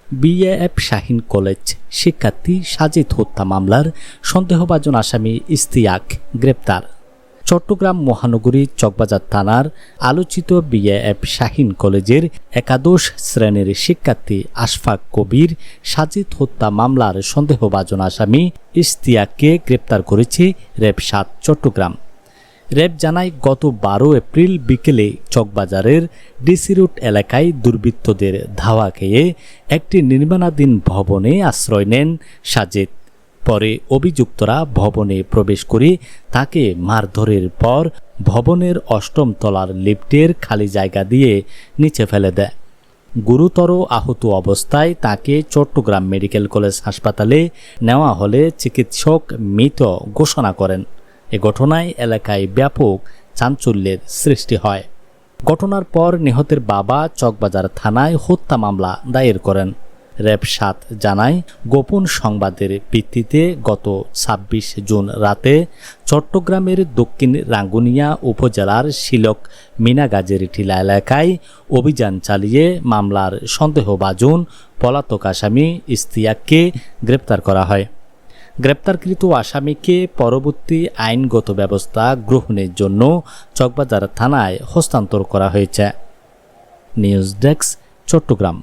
BAF Shaheen college শিক্ষার্থী সাজিদ হত্যা মামলার সন্দেহভাজন আসামি ইশতিয়াক গ্রেপ্তার। চট্টগ্রাম মহানগরী চকবাজার থানার আলোচিত বিএএফ শাহীন কলেজের একাদশ শ্রেণীর শিক্ষার্থী আশফাক কবির সাজিদ হত্যা মামলার সন্দেহভাজন আসামি ইশতিয়াককে গ্রেপ্তার করেছে র্যাব ৭ চট্টগ্রাম। র্যাব জানায়, গত ১২ এপ্রিল বিকেলে চকবাজারের ডিসি রোড এলাকায় দুর্বৃত্তদের ধাওয়া খেয়ে একটি নির্মাণাধীন ভবনে আশ্রয় নেন সাজিদ। পরে অভিযুক্তরা ভবনে প্রবেশ করে তাকে মারধরের পর ভবনের ৮ম তলার লিফটের খালি জায়গা দিয়ে নিচে ফেলে দেয়। গুরুতর আহত অবস্থায় তাকে চট্টগ্রাম মেডিকেল কলেজ হাসপাতালে নেওয়া হলে চিকিৎসক মৃত ঘোষণা করেন। এ ঘটনায় এলাকায় ব্যাপক চাঞ্চল্যের সৃষ্টি হয়। ঘটনার পর নিহতের বাবা চকবাজার থানায় হত্যা মামলা দায়ের করেন। র্যাব ৭ জানায়, গোপন সংবাদের ভিত্তিতে গত ২৬ জুন রাতে চট্টগ্রামের দক্ষিণ রাঙ্গুনিয়া উপজেলার শিলক মিনাগাজের টিলা এলাকায় অভিযান চালিয়ে মামলার সন্দেহভাজন পলাতক আসামি ইশতিয়াককে গ্রেপ্তার করা হয়। গ্রেপ্তারকৃত আসামিকে পরবর্তী আইনগত ব্যবস্থা গ্রহণের জন্য চকবাজার থানায় হস্তান্তর করা হয়েছে। News desk, Chittagong.